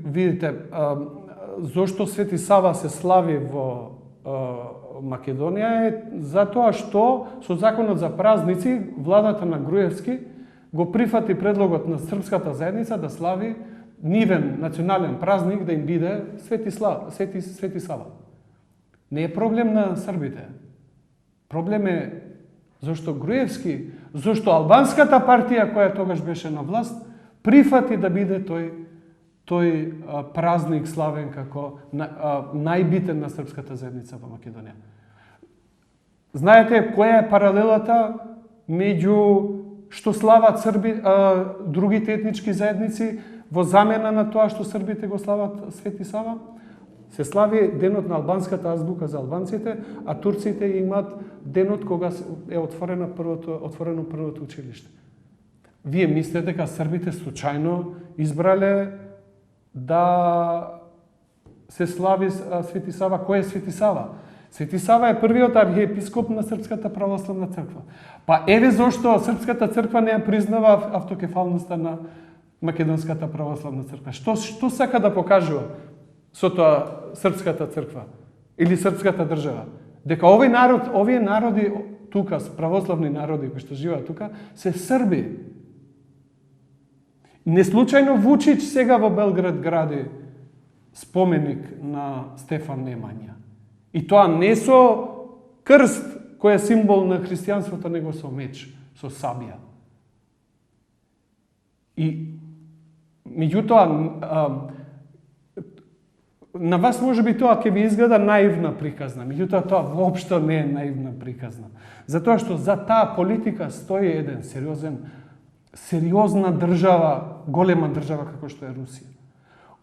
Видите, зошто Свети Сава се слави во Македонија е затоа што со законот за празници владата на Груевски го прифати предлогот на српската заедница да слави нивен национален празник да им биде Свети Сава. Не е проблем на србите. Проблем е зашто Груевски, зашто албанската партија која тогаш беше на власт прифати да биде тој празник славен како најбитен на српската заедница во Македонија. Знаете која е паралелата меѓу што слават другите етнички заедници во замена на тоа што србите го слават Свети Сава? Се слави денот на албанската азбука за албанците, а турците имаат денот кога е отворено првото училиште. Вие мислите дека србите случајно избрале да се слави Свети Сава? Кој е Свети Сава? Свети Сава е првиот архиепископ на Српската православна црква. Па еве зошто Српската црква не ја признава автокефалноста на Македонската православна црква. Што сака да покажува со тоа Српската црква или Српската држава? Дека овие народи тука, православни народи кои што живеат тука, се срби. Не случајно Вучич сега во Белград гради споменик на Стефан Немања. И тоа не со крст, кој е символ на христијанството, него со меч, со сабија. И меѓутоа, на вас може би тоа ќе ви изгледа наивна приказна, меѓутоа тоа воопшто не е наивна приказна. Затоа што за таа политика стои еден сериозна држава, голема држава како што е Русија.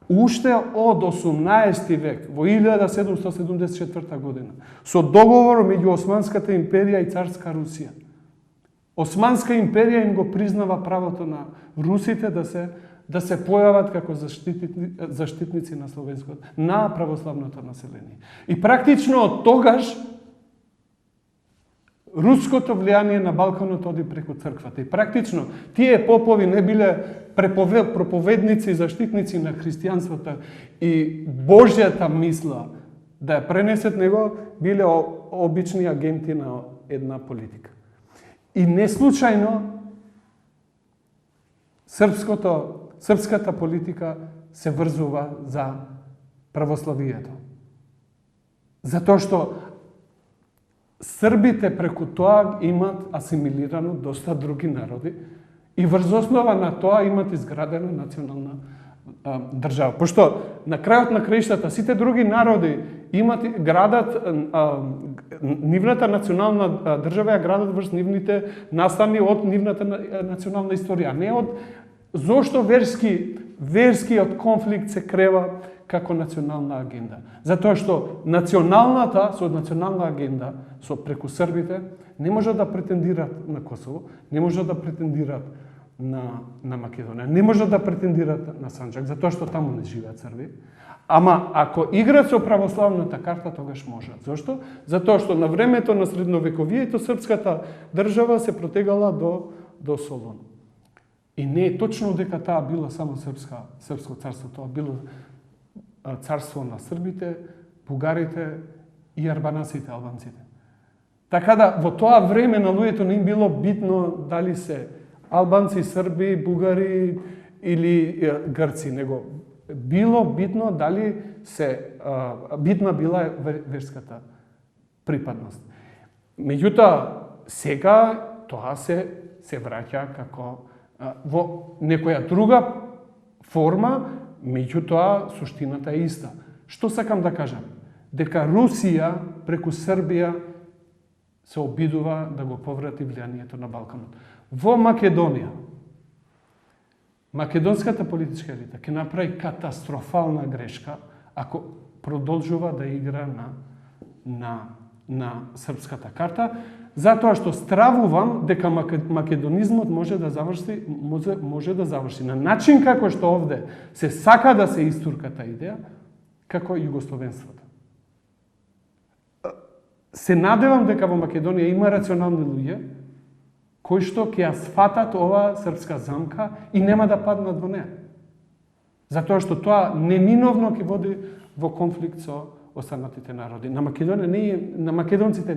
Уште од 18 век, во 1774 година, со договор меѓу Османската империја и царска Русија, Османска империја им го признава правото на русите да се појават како заштитници на словенското, на православното население. И практично од тогаш руското влијание на Балканот оди преку црквата. И практично тие попови не биле проповедници, заштитници на христијанството и Божјата мисла да ја пренесет него, биле обични агенти на една политика. И не случајно српската политика се врзува за православието. Затоа што србите преку тоа имат асимилирано доста други народи и врз основа на тоа имат изградена национална држава. Пошто на крајот на краиштата сите други народи градат нивната национална држава ја градат врз нивните настани од нивната национална историја, не од зошто верскиот конфликт се крева како национална агенда. Затоа што национална агенда со преку србите не може да претендират на Косово, не може да претендират на Македонија, не може да претендират на Санџак, затоа што таму не живеат срби. Ама ако играат со православната карта, тогаш можат. Зошто? Затоа што на времето на средновековието српската држава се протегала до Солон. И не е точно дека таа била само српско царство, тоа било царство на србите, бугарите и арбанасите, албанците. Така да во тоа време на луѓето не им било битно дали се албанци, срби, бугари или грци, него било битно дали битна била верската припадност. Меѓутоа, сега тоа се враќа како во некоја друга форма, меѓутоа суштината е иста. Што сакам да кажам? Дека Русија преку Србија се обидува да го поврати влијанието на Балканот. Во Македонија, македонската политичка елита ќе направи катастрофална грешка ако продолжува да игра на српската карта, затоа што стравувам дека македонизмот може да заврши на начин како што овде се сака да се истурка таа идеја, како југословенството. Се надевам дека во Македонија има рационални луѓе кои што ќе ја сфатат оваа српска замка и нема да паднат во неа. Затоа што тоа неминовно ќе води во конфликт со останатите народи. На македонците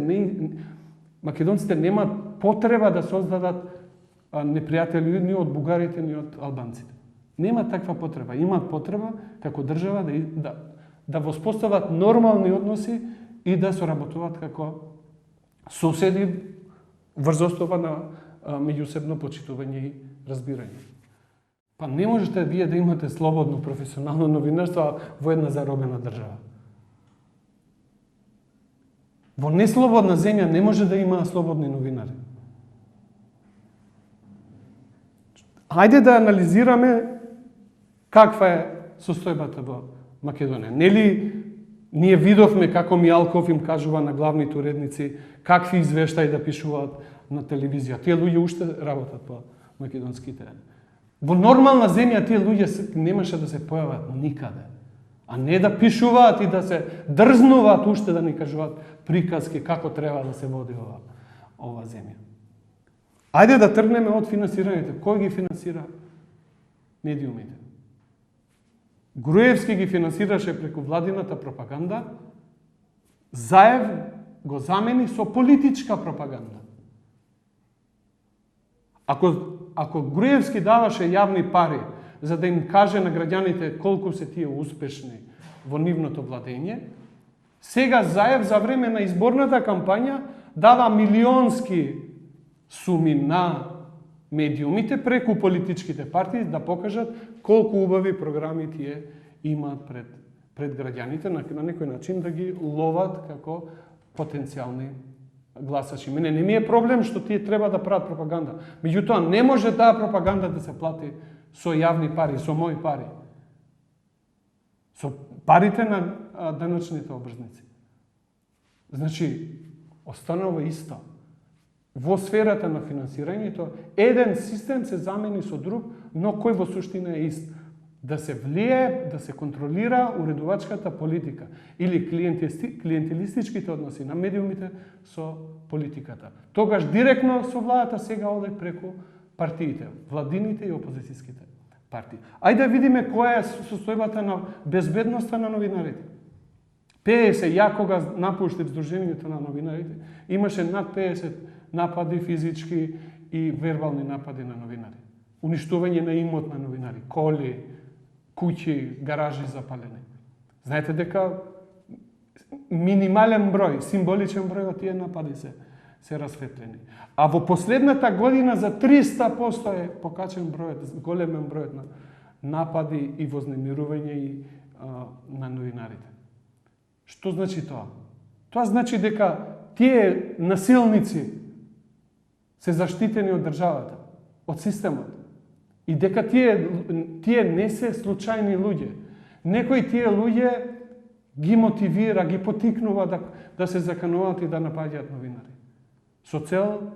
немаат потреба да создадат непријатели ни од бугарите, ни од албанците. Нема таква потреба. Имаат потреба како држава да воспостават нормални односи и да соработуваат како соседи врз основа на меѓусебно почитување и разбирање. Па не можете вие да имате слободно професионално новинарство во една заробена држава. Во неслободна земја не може да има слободни новинари. Хајде да анализираме каква е состојбата во Македонија. Нели ние видовме како Мијалков им кажува на главните уредници какви извештаи да пишуваат на телевизија. Тие луѓе уште работат по македонските. Во нормална земја тие луѓе немаше да се појават никаде. А не да пишуваат и да се дрзнуваат уште да ни кажуваат приказки како треба да се води ова земја. Ајде да тргнеме од финансирањето. Кој ги финансира медиумите? Груевски ги финансираше преку владината пропаганда, Заев го замени со политичка пропаганда. Ако Груевски даваше јавни пари за да им каже на граѓаните колку се тие успешни во нивното владење, сега Заев за време на изборната кампања дава милионски суми на медиумите преку политичките партии да покажат колку убави програми тие имаат пред граѓаните, на некој начин да ги ловат како потенцијални гласачи. Мене не ми е проблем што тие треба да прават пропаганда. Меѓутоа не може таа пропаганда да се плати со јавни пари, со мои пари. Со парите на данъчните обрзници. Значи, останува исто. Во сферата на финансирањето, еден систем се замени со друг, но кој во суштина е ист. Да се влие, да се контролира уредувачката политика или клиентелистичките односи на медиумите со политиката. Тогаш директно со владата, сега оде преку партиите, владините и опозицијските партии. Ајде да видиме која е состојбата на безбедноста на новинарите. ПС, ја кога напуштив Сдруженијето на новинарите, имаше над 50 напади физички и вербални напади на новинари. Уништување на имот на новинари, коли, куќи, гаражи запалени. Знаете дека минимален број, символичен број од тие напади се расветлени. А во последната година за 300% е покачен бројот, големен бројот на напади и вознемирување на новинарите. Што значи тоа? Тоа значи дека тие насилници се заштитени од државата, од системот. И дека тие не се случајни луѓе. Некои тие луѓе ги мотивира, ги потикнува да се закануваат и да напаѓаат новинари. Со цел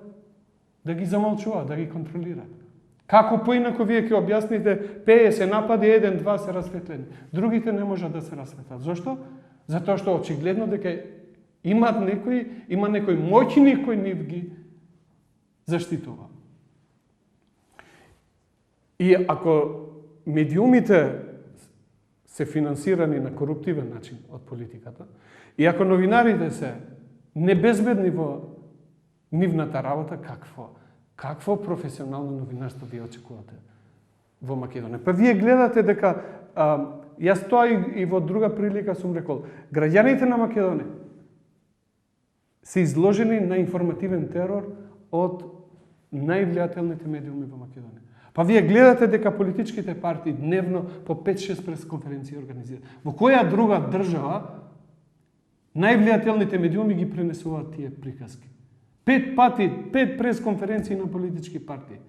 да ги замолчуваат, да ги контролираат. Како поинако вие ќе објасните 50 напади, 1-2 се расветлени. Другите не можат да се расветлат. Зошто? Затоа што очигледно дека има некој моќник кој нив ги заштитува. И ако медиумите се финансирани на коруптивен начин од политиката, и ако новинарите се небезбедни во нивната работа, какво професионално новинарство вие очекувате во Македонија? Па вие гледате дека, јас тоа и во друга прилика сум рекол, граѓаните на Македонија се изложени на информативен терор од највлијателните медиуми во Македонија. Па вие гледате дека политичките партии дневно по 5-6 пресконференции организираат. Во која друга држава највлијателните медиуми ги пренесуваат тие приказки? 5 пресконференции на политички партии.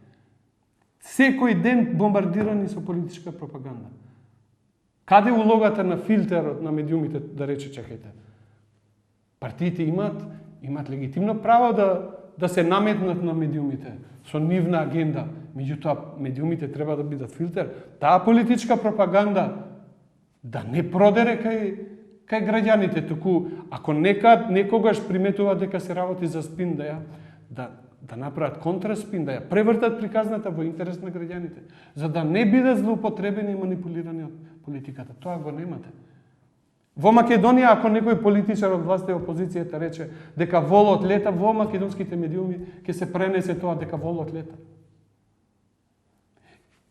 Секој ден бомбардирани со политичка пропаганда. Каде улогата на филтерот на медиумите, да рече, чекајте? Партиите имаат легитимно право да се наметнат на медиумите со нивна агенда. Меѓутоа, медиумите треба да бидат филтер. Таа политичка пропаганда да не продере кај граѓаните, туку ако некогаш приметува дека се работи за спин, да да направат контраспин, да ја превртат приказната во интерес на граѓаните, за да не бидат злоупотребени и манипулирани од политиката. Тоа го немате. Во Македонија, ако некој политичар од власта и опозицијата рече дека волот лета, во македонските медиуми ќе се пренесе тоа дека волот лета.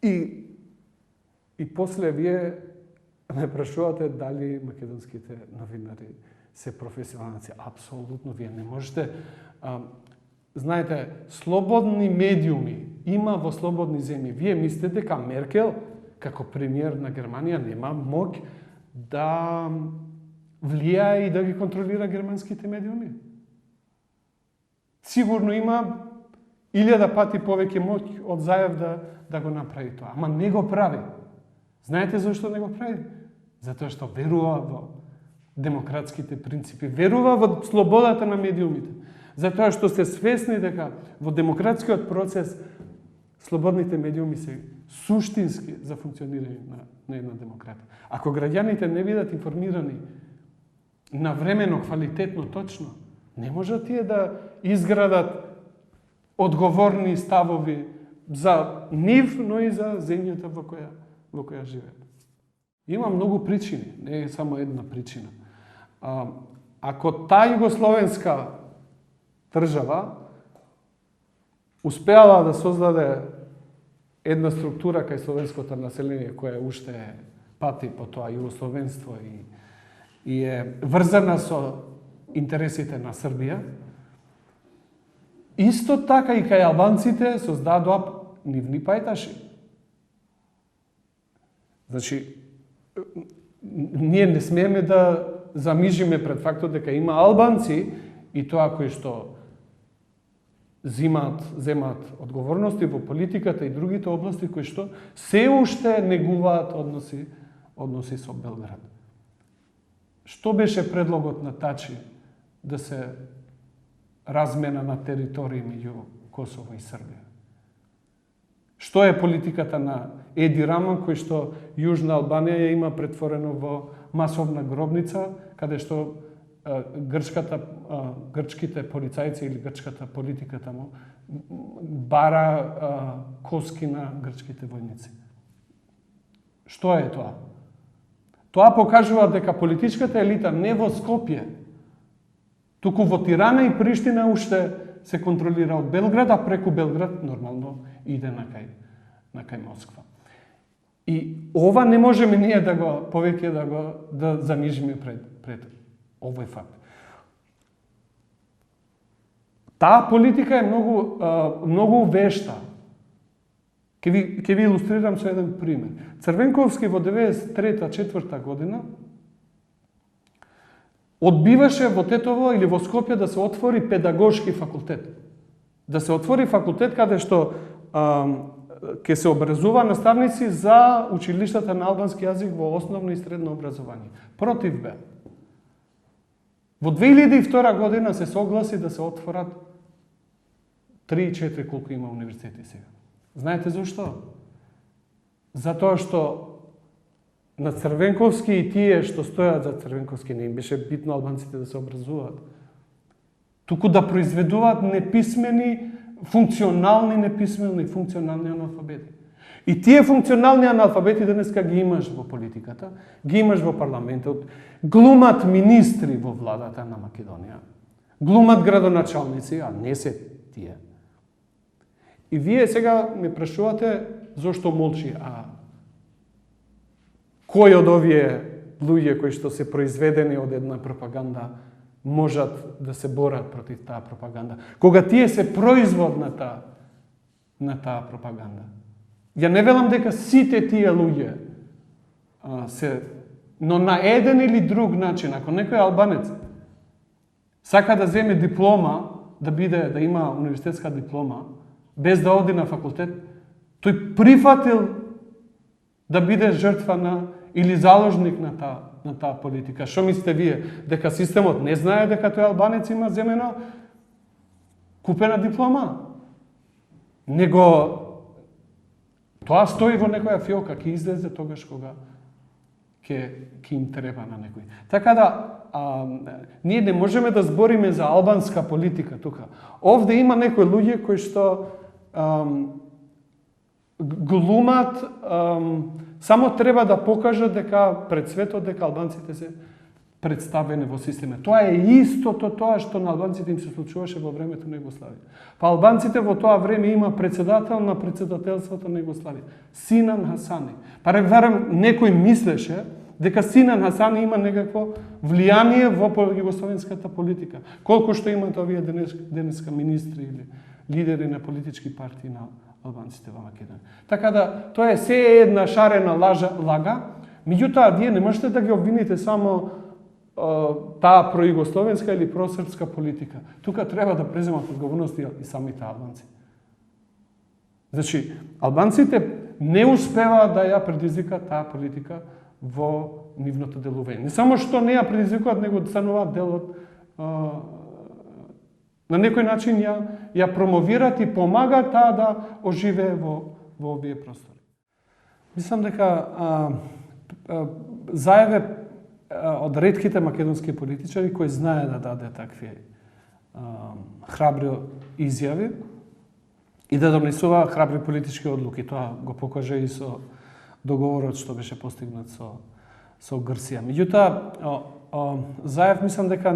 И после вие ме прашувате дали македонските новинари се професионалци. Апсолутно, вие не можете. Знаете, слободни медиуми има во слободни земји. Вие мислите дека Меркел, како премиер на Германија, нема моќ да влијае и да ги контролира германските медиуми? Сигурно има 1000 пати повеќе моќ од Заев да го направи тоа. Ама не го прави. Знаете зашто не го прави? Затоа што верува во демократските принципи, верува во слободата на медиумите. Затоа што сте свесни дека во демократскиот процес слободните медиуми се суштински за функционирање на една демократија. Ако граѓаните не бидат информирани навремено, квалитетно, точно, не можат тие да изградат одговорни ставови за нив, но и за земјата во која живеат. Има многу причини, не е само една причина. Ако таа југословенска држава успеала да создаде една структура кај словенското население која уште пати по тоа југословенство и е врзана со интересите на Србија, исто така и кај албанците создадоа нивни пајташи. Значи, ние не смееме да замижиме пред фактот дека има албанци и тоа кои што земаат одговорности во политиката и другите области кои што се уште негуваат односи со Белград. Што беше предлогот на Тачи да се размена на територии меѓу Косово и Србија? Што е политиката на Еди Рама, кој што Јужна Албанија ја има претворено во масовна гробница, каде што грчките полицајци или грчката политиката му бара коски на грчките војници. Што е тоа? Тоа покажува дека политичката елита не во Скопје, туку во Тирана и Приштина уште се контролира од Белград, а преку Белград нормално иде на кај Москва. И ова не можеме ние да го повеќе да занижиме пред овој факт. Таа политика е многу вешта. Ќе ви илустрирам со еден пример. Црвенковски во 93-4 година одбиваше во Тетово или во Скопје да се отвори педагошки факултет. Да се отвори факултет каде што ќе се образува наставници за училиштата на албански јазик во основно и средно образование. Против бе. Во 2002 година се согласи да се отворат 3-4 колку има универзитети сега. Знаете зашто? Затоа што на Црвенковски и тие што стојат за Црвенковски не им беше битно албанците да се образуваат. Туку да произведуваат неписмени, функционални неписмени, функционални аналфабети. И тие функционални аналфабети денеска ги имаш во политиката, ги имаш во парламентот, глумат министри во владата на Македонија, глумат градоначалници, а не се тие. И вие сега ме прашувате зошто молчи, а кој од овие луѓе кои што се произведени од една пропаганда можат да се борат против таа пропаганда, кога тие се производ на таа пропаганда. Ја не велам дека сите тие луѓе но на еден или друг начин, ако некој албанец сака да земе диплома, да има универзитетска диплома, без да оди на факултет, тој прифатил да биде жртва или заложник на таа политика. Што мислите вие? Дека системот не знае дека тој албанец има земено купена диплома? Него тоа стои во некоја фиока, ќе излезе тогаш кога ќе им треба на некој. Така да, ние не можеме да збориме за албанска политика тука. Овде има некои луѓе кои што глумат, само треба да покажат дека пред светот дека албанците се представени во системе. Тоа е истото тоа што на албанците им се случуваше во времето на Југославија. Па албанците во тоа време има председател на председателството на Југославија, Синан Хасани. Барем некој мислеше дека Синан Хасани има некакво влијание во југословенската политика. Колку што имаат овие денеска министри или лидери на политички партии на албанците во Македонија. Така да, тоа е се една шарена лага, меѓутоа вие не можете да ги обвините само таа пројугословенска или просрпска политика. Тука треба да преземат одговорност и самите албанци. Значи, албанците не успеваат да ја предизвикаат таа политика во нивното делување. Не само што не ја предизвикуваат, него стануваат дел од на некој начин ја промовираат и помагаат таа да оживее во овие простори. Мислам дека Заев е од ретките македонски политичари кои знае да даде такви храбри изјави и да донесува храбри политички одлуки. Тоа го покаже и со договорот што беше постигнат со Грција. Меѓутоа, Заев мислам дека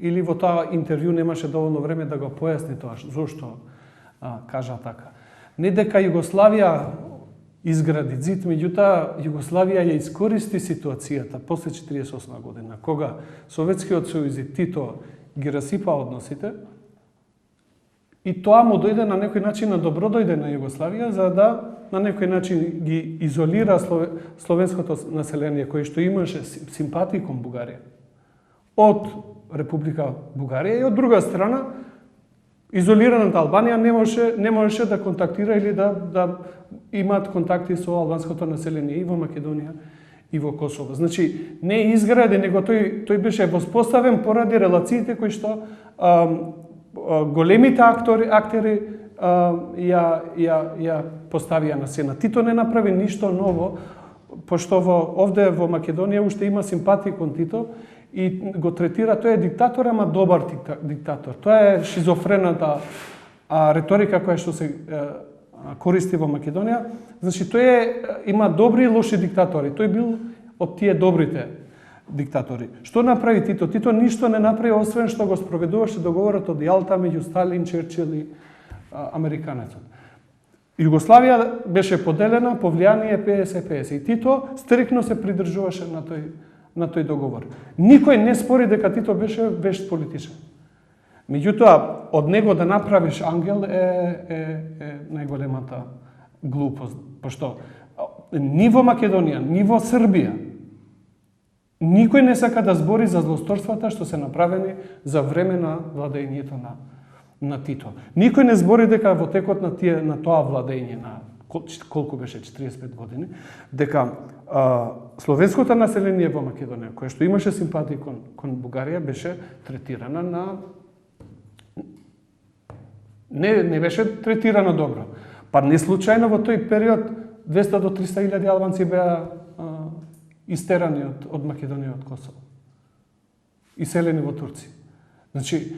или во тоа интервју немаше доволно време да го појасни тоа, зошто кажа така. Не дека Југославија изгради зид, меѓутоа Југославија ја искористи ситуацијата после 1948 година, кога Советскиот сојуз и Тито ги расипа односите, и тоа му дојде на некој начин на добро дојде на Југославија, за да на некој начин ги изолира словенското население, кое што имаше симпатии кон Бугарија од Република Бугарија, и од друга страна изолираната Албанија не можеше да контактира или да имаат контакти со албанското население и во Македонија и во Косово. Значи, не изгради, него тој беше воспоставен поради релациите кои што големите актери ја поставија на сцена. Тито не направи ништо ново, пошто овде во Македонија уште има симпатии кон Тито и го третира, тој е диктатор, ама добар диктатор. Тоа е шизофрената реторика која што се користи во Македонија. Значи, тој има добри и лоши диктатори. Тој бил од тие добрите диктатори. Што направи Тито? Тито ништо не направи, освен што го спроведуваше договорот од Јалта меѓу Сталин, Черчил и американецот. Југославија беше поделена по влијание 50-50 и Тито стрикно се придржуваше на тој договор. Никој не спори дека Тито беше вешт политичар. Меѓутоа, од него да направиш ангел е најголемата глупост, пошто ни во Македонија, ни во Србија, никој не сака да збори за злосторствата што се направени за време на владењето на Тито. Никој не збори дека во текот на тоа владење на колку беше 45 години, дека словенското население во Македонија, кое што имаше симпатии кон Бугарија, беше третирана не беше третирано добро. Па не случајно во тој период 200 до 300 илјади албанци беа истерани од Македонија, од Косово. Иселени во Турција. Значи,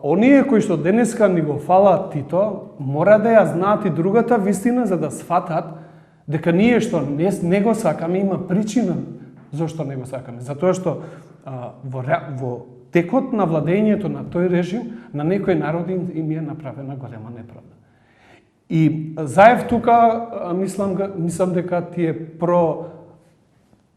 оние кои што денеска ни го фалат Тито, мора да ја знаат и другата вистина за да сфатат дека ние што не го сакаме, има причина зошто не го сакаме. Затоа што во текот на владењето на тој режим, на некои народи им е направена голема неправда. И Заев тука, мислам дека тие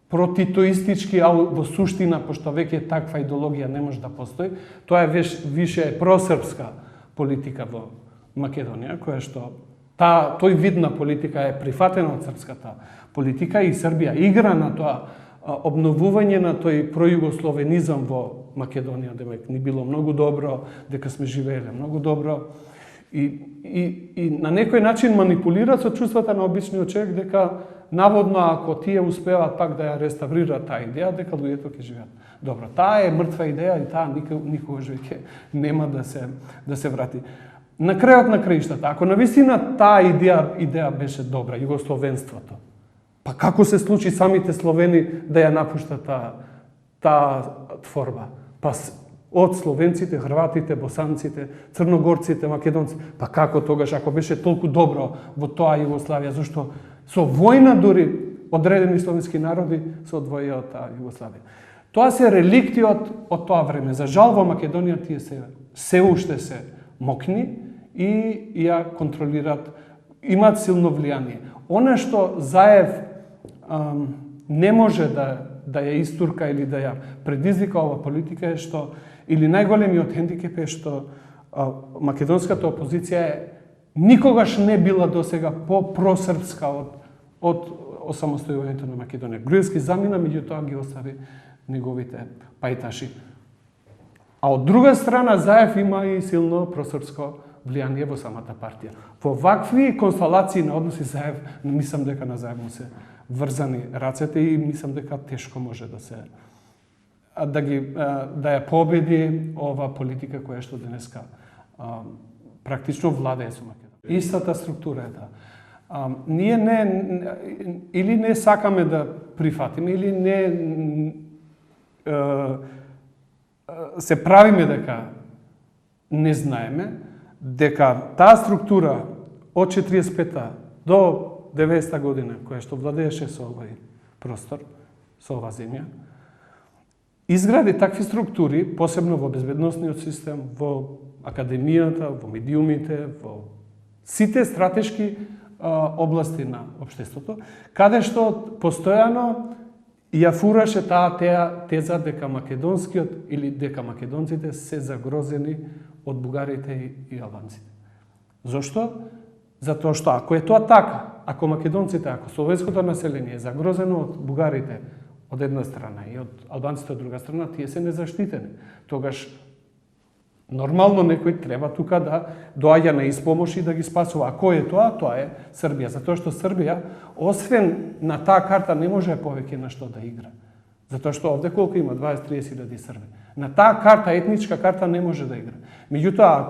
протитоистички, а во суштина, пошто веќе таква идеологија не може да постои, тоа е више просрпска политика во Македонија, која што тој вид на политика е прифатена од српската политика и Србија игра на тоа обновување на тој пројугословенизам во Македонија, демек ни било многу добро, дека сме живееле многу добро и на некој начин манипулира со чувствата на обичниот човек дека наводно ако тие успеат пак да ја реставрираат таа идеја, дека луѓето ќе живеат добро. Таа е мртва идеја и таа никогаш веќе нема да се врати. На крајот на краиштата, ако навистина таа идеја беше добра, југословенството, Па како се случи самите словени да ја напуштат таа творба? Па од словенците, хрватите, босанците, црногорците, македонците. Па како тогаш, ако беше толку добро во тоа Југославија, зашто со војна дури одредени словенски народи се одвоија од таа Југославија. Тоа се реликти од тоа време. За жал во Македонија тие се уште се мокни и ја контролираат, имаат силно влијание. Она што Заев не може да ја истурка или да ја предизвика ова политика е што, или најголемиот хендикеп е што македонската опозиција никогаш не била досега по-просрпска од осамостојувањето на Македонија. Груевски замина, меѓутоа ги остави неговите пајташи. А од друга страна, Заев има и силно просрпско влијание во самата партија. Во вакви констелации на односи Заев, мислам дека на Заев му се врзани рацете и мислам дека тешко може да ја победи ова политика која што денеска практично владее со Македонија. Истата структура е ние или не сакаме да прифатиме, или не се правиме дека не знаеме, дека таа структура од 45-та до 90-та година, која што владееше со овој простор, со оваа земја, изгради такви структури, посебно во безбедносниот систем, во академијата, во медиумите, во сите стратешки области на општеството, каде што постојано ја фураше таа теза дека македонскиот или дека македонците се загрозени од бугарите и албанците. Зошто? Затоа што ако е тоа така, ако македонците, ако словенското население е загрозено од бугарите од една страна и од албанците од друга страна, тие се незаштитени. Тогаш нормално некој треба тука да доаѓа на испомош и да ги спасува. А кој е тоа? Тоа е Србија. Затоа што Србија, освен на таа карта, не може повеќе на што да игра. Затоа што овде колку има? 20-30 илјади Срби. На таа карта, етничка карта, не може да игра. Меѓутоа,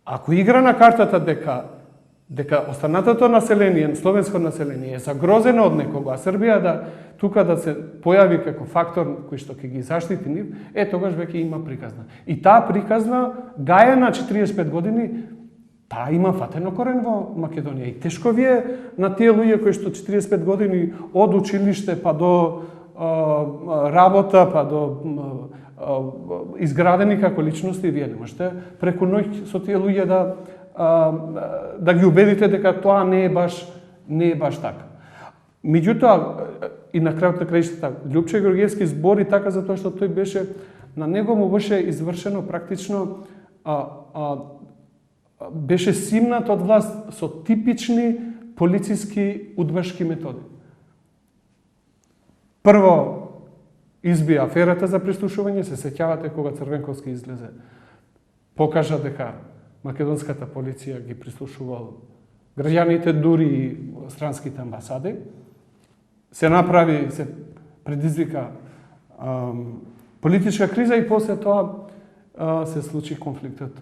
ако игра на картата дека останатото население, словенско население е загрозено од некого, а Србија тука да се појави како фактор кој што ќе ги заштити нив, тогаш веќе има приказна. И таа приказна, гајана 45 години, таа има фатено корен во Македонија. И тешко ви е на тие луѓе кои што 45 години од училиште па до работа, па до изградени како личности, вие не можете преку ноќ со тие луѓе да ги убедите дека тоа не е баш така. Меѓутоа, и на крајот на краиштата, Љупче Георгиевски збори така затоа што тој беше, на него му беше извршено практично, беше симнат од власт со типични полициски удбашки методи. Прво, изби аферата за прислушување, се сеќавате кога Црвенковски излезе, покажа дека македонската полиција ги прислушувал граѓаните, дури и странските амбасади. Се предизвика политичка криза и после тоа се случи конфликтот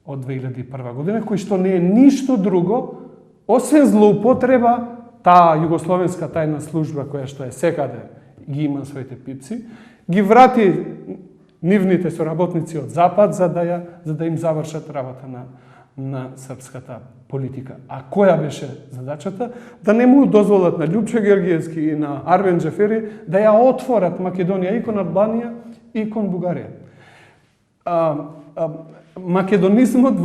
од 2001 година, кој што не е ништо друго, освен злоупотреба, таа југословенска тајна служба, која што е секаде, ги има своите пипци, ги врати нивните соработници од Запад за да им завршат работа на српската политика. А која беше задачата? Да не му дозволат на Љупче Георгиевски и на Арвен Џефери да ја отворат Македонија и кон Албанија и кон Бугарија. Македонизмот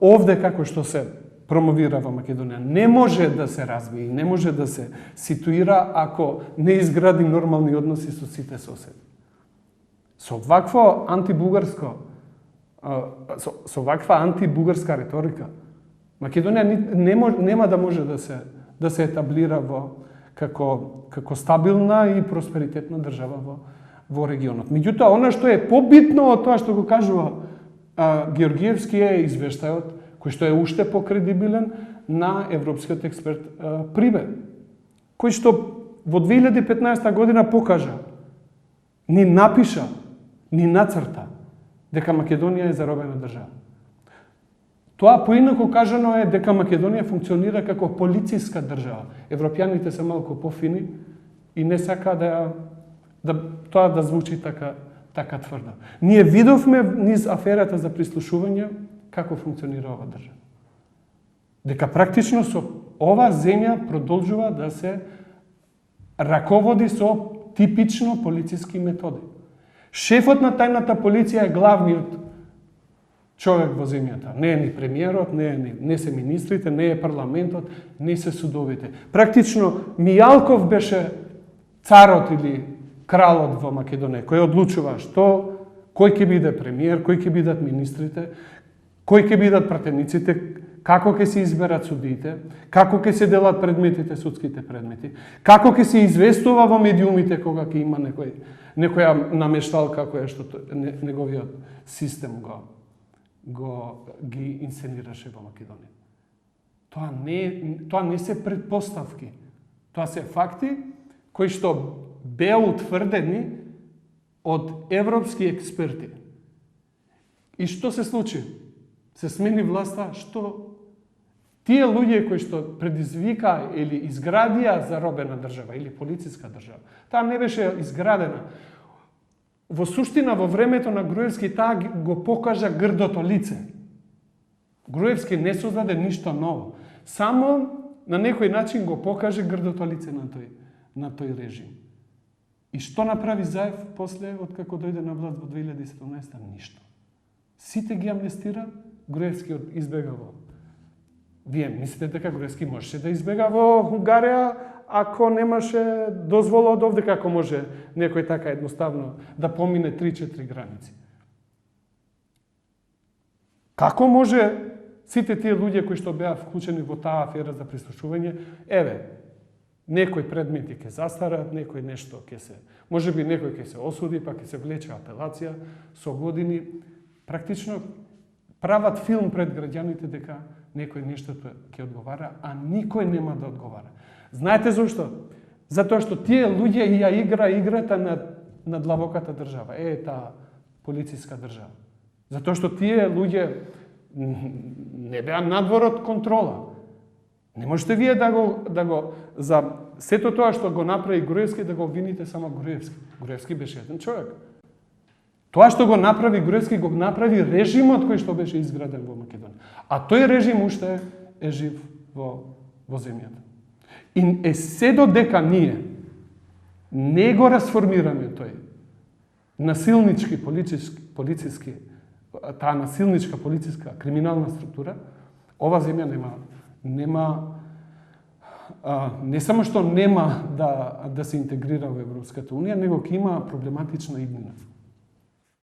овде како што се промовира во Македонија не може да се развие и не може да се ситуира ако не изгради нормални односи со сите соседи. Со ваква антибугарска риторика, Македонија нема да може да се етаблира како стабилна и просперитетна држава во регионот. Меѓутоа, она што е побитно од тоа што го кажува Георгиевски е извештајот, кој што е уште покредибилен на европскиот експерт Прибе, кој што во 2015 година покажа, ни напиша, ни нацрта дека Македонија е заробена држава. Тоа поинаку кажано е дека Македонија функционира како полициска држава. Европјаните се малку пофини и не сака тоа да звучи така тврдо. Ние видовме низ аферата за прислушување како функционира ова држава. Дека практично со ова земја продолжува да се раководи со типично полициски методи. Шефот на тајната полиција е главниот човек во земјата. Не е ни премиерот, не се министрите, не е парламентот, не се судовите. Практично Мијалков беше царот или кралот во Македонија, кој одлучува кој ќе биде премиер, кој ќе бидат министрите, кој ќе бидат пратениците, како ќе се изберат судиите, како ќе се делат предметите, судските предмети, како ќе се известува во медиумите кога ќе има некоја намешталка која што неговиот систем ги инсценираше во Македонија. Тоа не се предпоставки. Тоа се факти кои што беа утврдени од европски експерти. И што се случи? Се смени власта, што тие луѓе кои што предизвика или изградија заробена држава или полициска држава, таа не беше изградена. Во суштина, во времето на Груевски, таа го покажа грдото лице. Груевски не создаде ништо ново. Само на некој начин го покаже грдото лице на тој режим. И што направи Заев после, откако дојде на власт во 2017? Ништо. Сите ги амнестира, Груевски избега во. Вие мислите дека Груевски можеше да избега во Унгарија ако немаше дозвола од овде, како може некој така едноставно да помине 3-4 граници? Како може сите тие луѓе кои што беа вклучени во таа афера за прислушување, некои предмети ќе застарат, некој нешто ќе се, можеби некој ќе се осуди, па ќе се влече апелација со години, практично прават филм пред граѓаните дека некој нешто ќе одговара, а никој нема да одговара. Знаете зошто? Затоа што тие луѓе ја игра играта на длабоката држава, таа полициска држава. Затоа што тие луѓе не беа надвор од контрола. Не можете вие за сето тоа што го направи Груевски да го обвините само Груевски. Груевски беше еден човек. Тоа што го направи Груевски, го направи режимот кој што беше изграден во Македонија. А тој режим уште е жив во земјата. И се додека ние не го расформираме тој насилнички полициски, таа насилничка полициска криминална структура, ова земја не само што нема да се интегрира во Европската унија, него ќе има проблематична иднина.